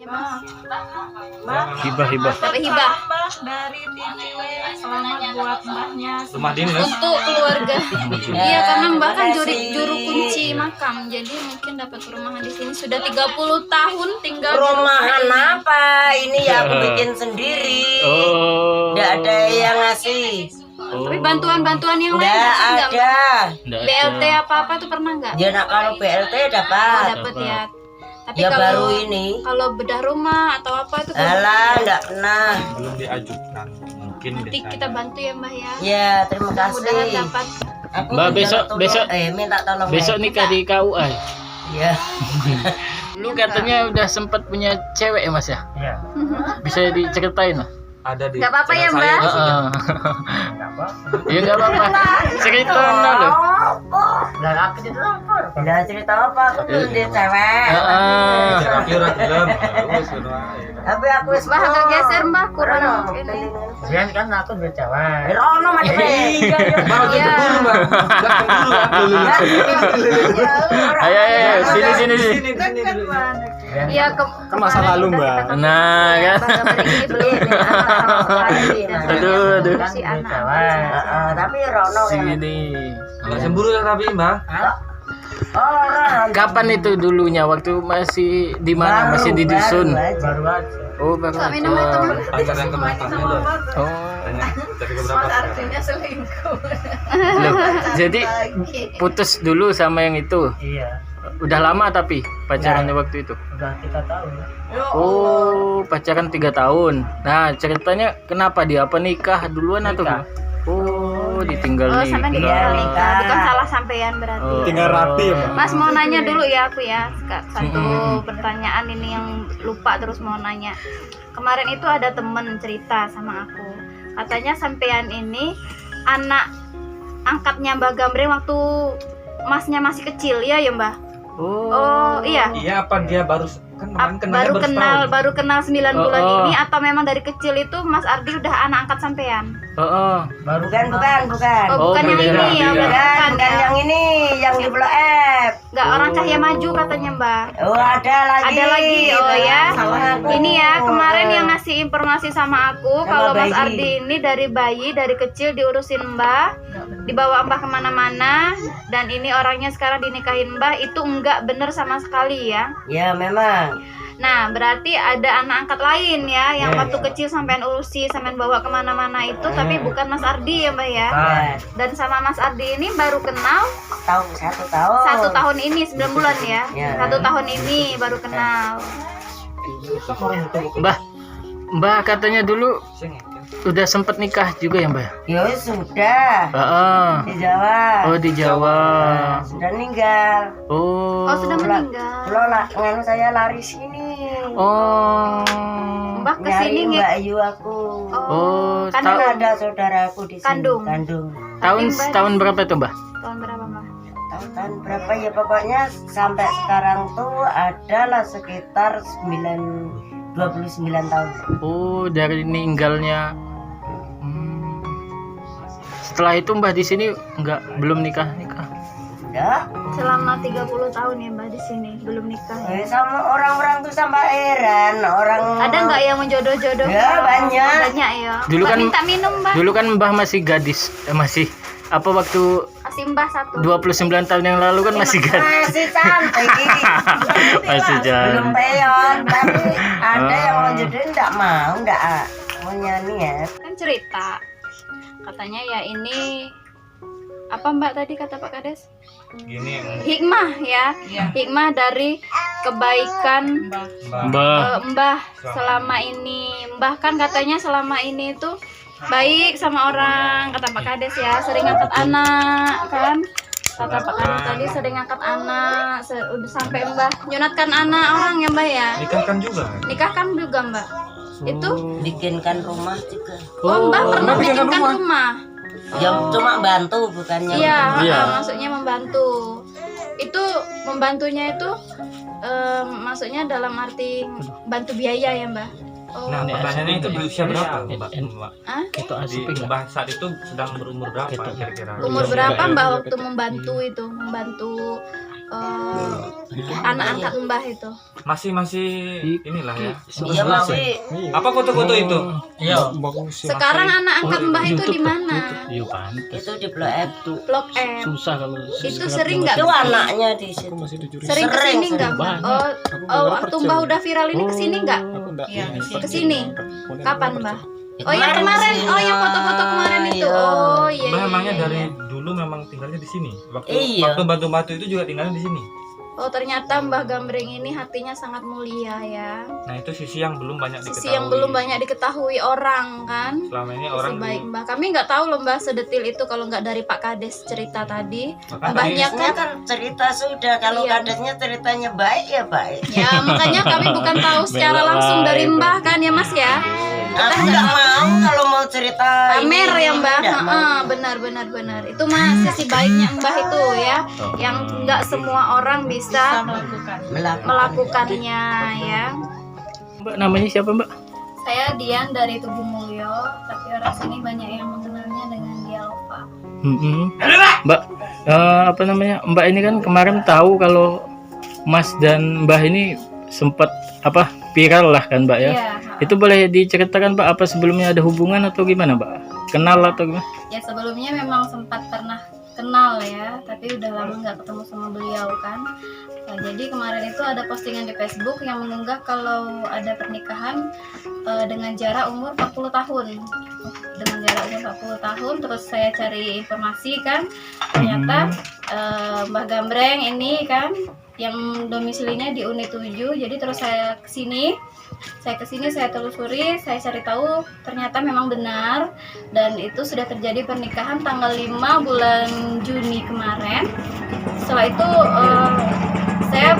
Ya, Mas. Hibah. Dapat hibah Dari TVW. Selamat buat mbahnya. Rumah dini ya? untuk keluarga. Iya, karena Mbak kan juru kunci makam. Jadi mungkin dapat perumahan di sini sudah 30 tahun tinggal di Rumahan ini. apa? Ini ya aku bikin sendiri. Oh. Nggak ada yang ngasih. Tapi bantuan-bantuan yang lain Nggak dapat nggak, ada. Nggak BLT ada. apa-apa tuh pernah nggak? Ya nak kalau BLT Oh, dapat. dapat ya. Tapi Ya baru kalau ini. kalau bedah rumah atau apa itu Alah, nggak pernah. Belum diajukan. Mungkin nanti bisa. kita bantu ya Mbak ya. Ya terima Mudah-mudahan kasih. dapat. Aku Mbak, minta besok- minta tolong. Besok nikah di KUA. Ya. Lu katanya udah sempat punya cewek ya Mas ya? Iya. Bisa diceritain lah. Ada di. Nggak apa-apa ya, channel Mbak? saya. Heeh. Ya nggak apa-apa. Cerita lo. Udah cerita apa? Aku tuh dia cewek. Heeh. Tapi orang film. Wes ngono ae. Tapi aku wis Mbak agak geser Mbak kurang ini. Kan aku udah cewek. Rono macam Iya. Dulu, Mbak. Belakang dulu, Mbak. Ayo, sini. Sini dulu. Iya Kan masa lalu, Mbak. Nah, kan. ini belum Aduh. si anak. Tapi Rono kan. Sini. Enggak cemburu ya tapi, Mbak. Orang Kapan itu dulunya? Waktu masih di mana? Masih di dusun. Baru aja. Oh, baru. Kak minum itu Mbak. Pacaran ke belakangnya loh. Oh. Dari beberapa tahun. Loh, jadi putus dulu sama yang itu. Iya. Udah lama tapi pacarannya waktu itu. Udah 3 tahun. Oh, pacaran 3 tahun. Nah, ceritanya kenapa dia apa nikah duluan atau Nikah. gimana? Oh, ditinggal Oh, sampai nikah. ditinggal Iya. nikah. Bukan salah sampean berarti. Oh. Tinggal rapi ya, Mbak. Mas mau nanya dulu ya aku ya. Satu Mm-mm. pertanyaan ini yang lupa terus mau nanya. Kemarin itu ada temen cerita sama aku. Katanya sampean ini anak angkatnya Mbak Gambreng waktu masnya masih kecil ya Mbak? Oh. Oh iya. Iya, apa dia baru kan kemarin kenalnya Baru kenal 9 Oh, bulan oh. ini atau memang dari kecil itu Mas Ardi udah anak angkat sampean? Oh. Baru bukan. Oh, bukan yang beda. ini ya, Bukan bukan yang ini, yang di Blok F. Enggak orang Cahaya Maju katanya Mbak. Oh, ada lagi. Ada lagi, oh ya. Sama aku. Ini ya kemarin yang ngasih informasi sama aku Sama kalau Mas bayi. Ardi ini dari bayi dari kecil diurusin Mbak, dibawa Mbak kemana-mana dan ini orangnya sekarang dinikahin Mbak itu enggak bener sama sekali ya. Ya, memang. Nah berarti ada anak angkat lain ya yang Ya, waktu ya. kecil sampean urusi sampean bawa kemana-mana itu tapi bukan Mas Ardi ya Mbak ya. Ya, Dan sama Mas Ardi ini baru kenal tahun 1 tahun. 1 tahun ini 9 bulan ya. Ya. 1 tahun ini baru kenal. Mbak katanya dulu udah sempet nikah juga ya, Mbak? Ya sudah. Heeh. Di Jawa. Oh, di Jawa. Sudah meninggal. Oh. Oh sudah meninggal. Lo lah, nganu saya lari sini. Oh. Mbak Nyari kesini Mbak Ayu aku. Oh, kan Kan tahu ada saudaraku di sini. Kandung. tahun berapa tuh, Mbak? Tahun berapa Mbak? Tahun berapa ya pokoknya sampai sekarang tuh adalah sekitar 29 tahun. Oh, dari meninggalnya. Setelah itu Mbak di sini belum nikah. Ya, Selama 30 tahun ya Mbak di sini belum nikah. Ya? sama orang-orang tuh sampai heran orang. Ada nggak yang menjodoh-jodoh? Ya, banyak. Banyak ya. Dulu Mbak kan- minta minum Mbak. Dulu kan Mbah masih gadis, masih apa waktu Kasih Mbak satu. 29 tahun yang lalu kan masih gadis. Masih cantik. Masih Belum jalan. peyon, tapi ada yang mau jodohin enggak mau nyanyi ya. Kan cerita. Katanya ya ini apa Mbak tadi kata Pak Kades? Gini, Hikmah ya. Hikmah dari kebaikan Mbah. Mbah selama ini. Mbah kan katanya selama ini itu baik sama orang, kata Pak Kades ya, sering angkat anak kan. Kata Pak Kades tadi sering angkat anak, udah sampai Mbah nyunatkan anak orang ya Mbah ya. nikahkan juga. Nikahkan juga Mbah. Itu Bikinkan rumah juga. oh Mbah pernah bikinkan bikinkan rumah. Ya cuma bantu bukannya. Iya, Iya. maksudnya membantu. Itu membantunya itu maksudnya dalam arti bantu biaya ya Mbah. Oh, Nah, pertanyaannya itu berusia berapa, Mbak? ah? Itu Di asik Mbak saat itu sedang berumur berapa kira-kira? Umur berapa Mbak waktu membantu itu? Membantu anak angkat Mbah itu. Masih inilah ya. Iya masih. Apa foto-foto itu? Iya. Sekarang anak angkat Mbah itu di mana? Iya pantes. Itu di Blok F. Blok M. Susah kalau Itu sering nggak? Itu anaknya di situ. Sering kesini nggak? Mbak? Waktu Mbah udah viral ini kesini nggak? Iya, Kesini. Kapan Mbah? Oh yang kemarin, yang foto-foto kemarin itu. Oh iya. Mbah iya, emangnya iya. dari dulu memang tinggalnya di sini. Iya. Waktu batu-batu itu juga tinggalnya di sini. Oh ternyata Mbah Gambreng ini hatinya sangat mulia ya. Nah, itu sisi yang belum banyak diketahui. Sisi yang belum banyak diketahui orang kan. Selama ini Sisi orang baik Mbah. Kami nggak tahu loh Mbah sedetil itu kalau nggak dari Pak Kades cerita tadi. Makanya Mbahnya Biasanya kan cerita sudah, kalau Iya. kadesnya ceritanya baik ya baik. Ya makanya kami bukan tahu secara langsung dari Mbah kan ya Mas ya. Aku nggak mau kalau mau cerita Pamer ini, ya Mbah. nggak mau. Benar. Itu mah sisi baiknya Mbah itu ya. Yang nggak semua orang bisa melakukannya ya. Mbak namanya siapa Mbak? Saya Dian dari Tugu Mulyo, tapi orang sini banyak yang mengenalnya dengan Dialova. Mbak, apa namanya? Mbak ini kan kemarin tahu kalau Mas dan Mbah ini sempat viral lah kan Mbak ya? Iya. Itu boleh diceritakan Pak apa sebelumnya ada hubungan atau gimana Mbak? Kenal atau gimana? Ya sebelumnya memang sempat pernah kenal ya, tapi udah lama nggak ketemu sama beliau kan. Nah, jadi kemarin itu ada postingan di Facebook yang mengunggah kalau ada pernikahan dengan jarak umur 40 tahun. Dengan jarak umur 40 tahun, terus saya cari informasi kan, ternyata Mbah Gambreng ini kan yang domisilinya di Unit 7. Jadi terus saya kesini, saya telusuri, saya cari tahu ternyata memang benar, dan itu sudah terjadi pernikahan tanggal 5 bulan Juni kemarin. Setelah itu saya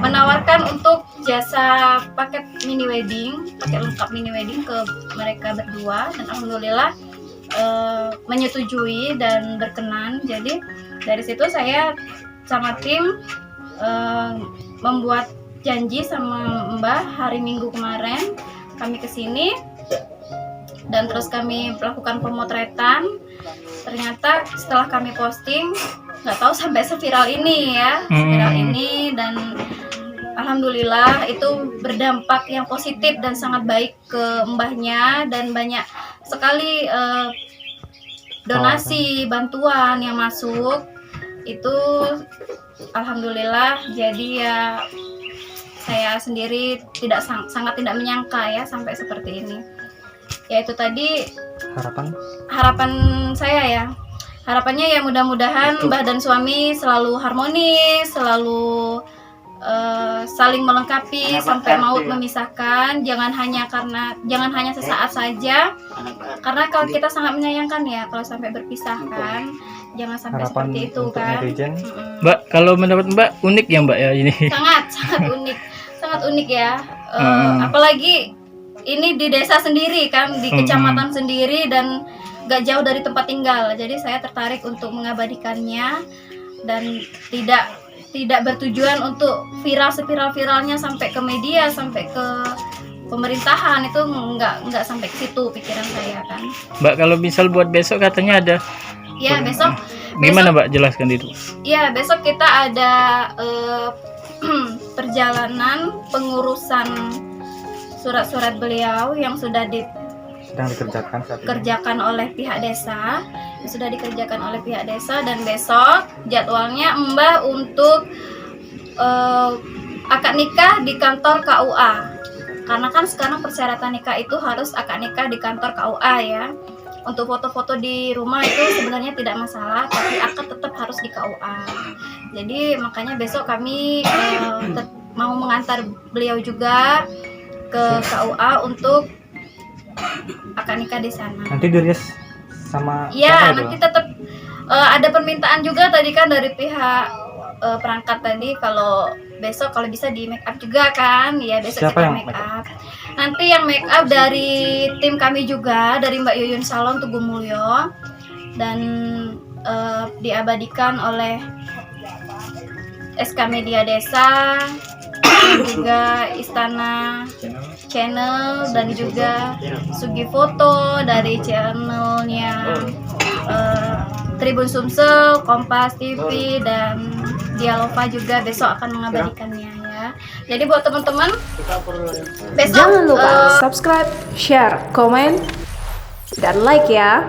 menawarkan untuk jasa paket mini wedding, paket lengkap mini wedding ke mereka berdua, dan alhamdulillah menyetujui dan berkenan. Jadi dari situ saya sama tim membuat janji sama Mbah hari Minggu kemarin. Kami kesini dan terus kami melakukan pemotretan. Ternyata setelah kami posting, nggak tahu sampai seviral ini ya, seviral ini, dan alhamdulillah itu berdampak yang positif dan sangat baik ke Mbahnya, dan banyak sekali donasi bantuan yang masuk. Itu alhamdulillah. Jadi ya saya sendiri sangat tidak menyangka ya sampai seperti ini. Ya itu tadi harapan saya ya. Harapannya ya mudah-mudahan Mbah dan suami selalu harmonis, selalu saling melengkapi sampai maut memisahkan. Jangan hanya sesaat saja. Karena kalau kita sangat menyayangkan ya kalau sampai berpisah kan. Jangan sampai seperti itu kan. Mbak, kalau menurut Mbak unik ya Mbak ya ini? Sangat unik ya. Apalagi ini di desa sendiri kan, di kecamatan sendiri, dan gak jauh dari tempat tinggal. Jadi saya tertarik untuk mengabadikannya, dan tidak bertujuan untuk viral-viralnya sampai ke media, sampai ke pemerintahan. Itu nggak sampai ke situ pikiran saya kan. Mbak, kalau misal buat besok katanya ada. Ya besok. Gimana Mbak jelaskan itu? Ya besok kita ada perjalanan pengurusan surat-surat beliau yang sudah dikerjakan oleh pihak desa, dan besok jadwalnya Mbah untuk akad nikah di kantor KUA. Karena kan sekarang persyaratan nikah itu harus akad nikah di kantor KUA ya. Untuk foto-foto di rumah itu sebenarnya tidak masalah, tapi akad tetap harus di KUA. Jadi makanya besok kami mau mengantar beliau juga ke KUA untuk akad nikah di sana. Nanti dirias sama ya, nanti tetap ada permintaan juga tadi kan dari pihak perangkat tadi, kalau besok kalau bisa di make up juga kan. Ya besok siapa kita yang make up? Nanti yang make up dari tim kami juga, dari Mbak Yuyun Salon Tugu Mulyo, dan diabadikan oleh SK Media Desa, dan juga Istana Channel, dan juga Sugi Foto dari channelnya Tribun Sumsel, Kompas TV, dan Dialova juga besok akan mengabadikannya ya. Jadi buat teman-teman besok Jangan lupa subscribe, share, komen, dan like ya.